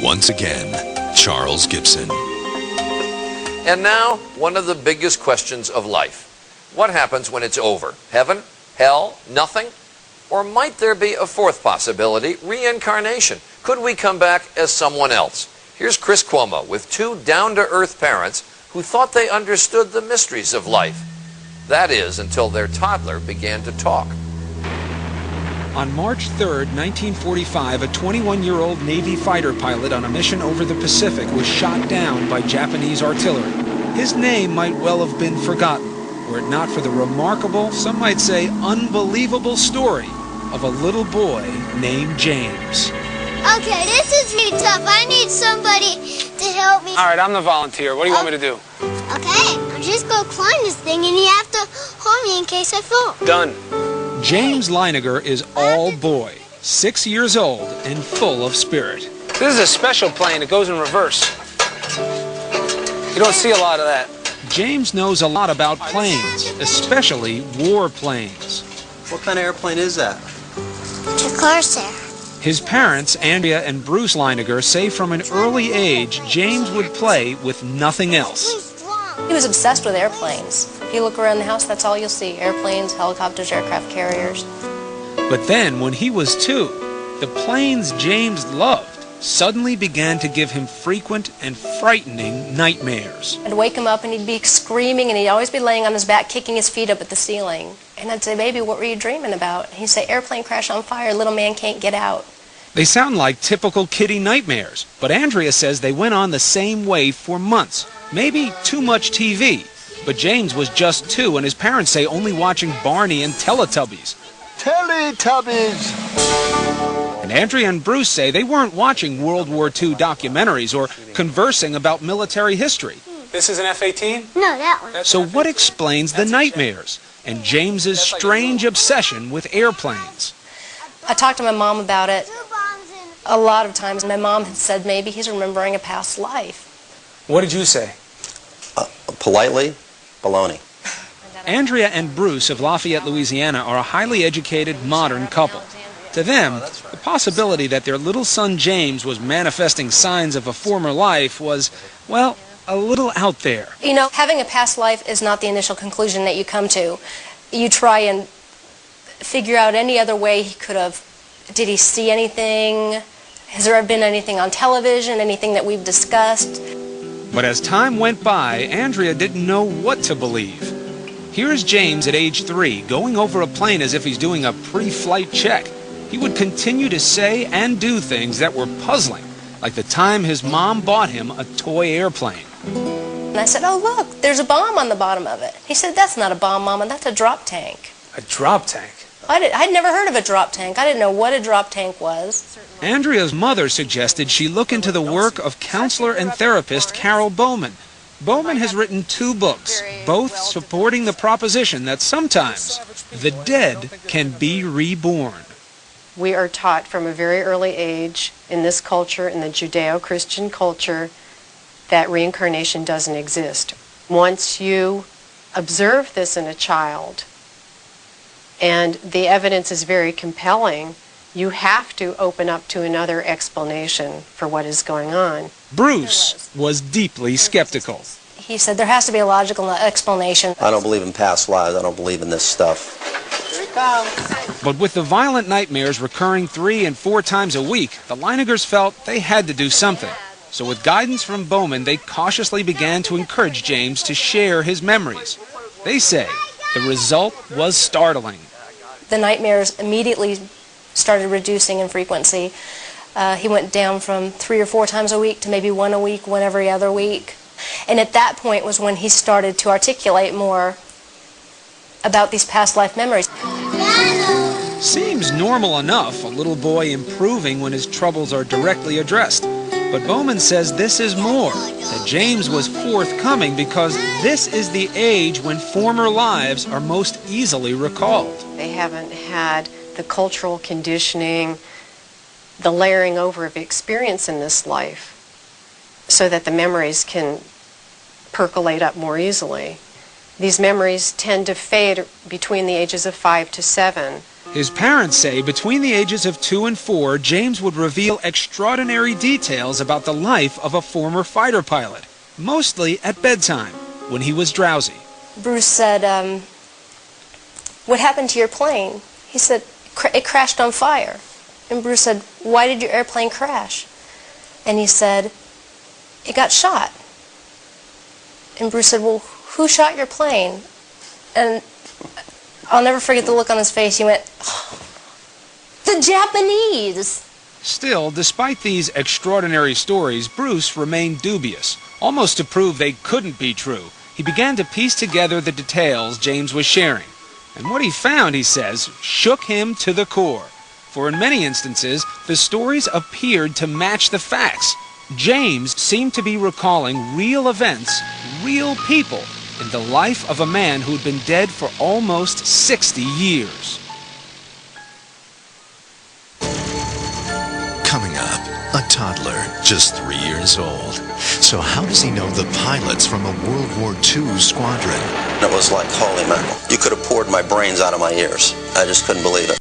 once again, Charles Gibson. And now, one of the biggest questions of life. What happens when it's over? Heaven? Hell? Nothing? Or might there be a fourth possibility, reincarnation? Could we come back as someone else? Here's Chris Cuomo with two down-to-earth parents who thought they understood the mysteries of life. That is, until their toddler began to talk. On March 3rd, 1945, a 21-year-old Navy fighter pilot on a mission over the Pacific was shot down by Japanese artillery. His name might well have been forgotten, were it not for the remarkable, some might say unbelievable story of a little boy named James. Okay, this is really tough. I need somebody to help me. All right, I'm the volunteer. What do you want me to do? Okay, I'm just going to climb this thing, and you have to hold me in case I fall. Done. James Leignerger is all boy, 6 years old, and full of spirit. This is a special plane. It goes in reverse. You don't see a lot of that. James knows a lot about planes, especially war planes. What kind of airplane is that? It's a Corsair. His parents, Andrea and Bruce Leignerger, say from an early age James would play with nothing else. He was obsessed with airplanes. If you look around the house, that's all you'll see. Airplanes, helicopters, aircraft carriers. But then, when he was 2, the planes James loved suddenly began to give him frequent and frightening nightmares. I'd wake him up and he'd be screaming, and he'd always be laying on his back, kicking his feet up at the ceiling. And I'd say, "Baby, what were you dreaming about?" And he'd say, "Airplane crash on fire, little man can't get out." They sound like typical kiddie nightmares, but Andrea says they went on the same way for months. Maybe too much TV. But James was just 2, and his parents say only watching Barney and Teletubbies. Teletubbies! And Andrea and Bruce say they weren't watching World War II documentaries or conversing about military history. This is an F-18? No, that one. So what explains the nightmares and James's strange obsession with airplanes? I talked to my mom about it a lot of times. My mom had said maybe he's remembering a past life. What did you say? Politely, baloney. Andrea and Bruce of Lafayette, Louisiana are a highly educated, modern couple. To them, the possibility that their little son James was manifesting signs of a former life was, well, a little out there. You know, having a past life is not the initial conclusion that you come to. You try and figure out any other way he could have. Did he see anything? Has there been anything on television, anything that we've discussed? But as time went by, Andrea didn't know what to believe. Here's James at age 3, going over a plane as if he's doing a pre-flight check. He would continue to say and do things that were puzzling, like the time his mom bought him a toy airplane. And I said, "Oh, look, there's a bomb on the bottom of it." He said, "That's not a bomb, Mama, that's a drop tank." A drop tank? I'd never heard of a drop tank. I didn't know what a drop tank was. Andrea's mother suggested she look into the work of counselor and therapist Carol Bowman. Bowman has written 2 books, both supporting the proposition that sometimes the dead can be reborn. We are taught from a very early age in this culture, in the Judeo-Christian culture, that reincarnation doesn't exist. Once you observe this in a child, and the evidence is very compelling, you have to open up to another explanation for what is going on. Bruce was deeply skeptical. He said there has to be a logical explanation. I don't believe in past lives. I don't believe in this stuff. But with the violent nightmares recurring 3 and 4 times a week, the Leinegers felt they had to do something. So with guidance from Bowman, they cautiously began to encourage James to share his memories. They say the result was startling. The nightmares immediately started reducing in frequency. He went down from 3 or 4 times a week to maybe 1 a week, 1 every other week. And at that point was when he started to articulate more about these past life memories. Seems normal enough, a little boy improving when his troubles are directly addressed. But Bowman says this is more, that James was forthcoming because this is the age when former lives are most easily recalled. They haven't had the cultural conditioning, the layering over of experience in this life, so that the memories can percolate up more easily. These memories tend to fade between the ages of 5 to 7. His parents say between the ages of 2 and 4, James would reveal extraordinary details about the life of a former fighter pilot, mostly at bedtime, when he was drowsy. Bruce said, "What happened to your plane?" He said, "It crashed on fire." And Bruce said, "Why did your airplane crash?" And he said, "It got shot." And Bruce said, "Well, who shot your plane?" And I'll never forget the look on his face. He went, "Oh, the Japanese!" Still, despite these extraordinary stories, Bruce remained dubious. Almost to prove they couldn't be true, he began to piece together the details James was sharing. And what he found, he says, shook him to the core. For in many instances, the stories appeared to match the facts. James seemed to be recalling real events, real people, in the life of a man who'd been dead for almost 60 years. Coming up, a toddler, just 3 years old. So how does he know the pilots from a World War II squadron? It was like, holy mackerel. You could have poured my brains out of my ears. I just couldn't believe it.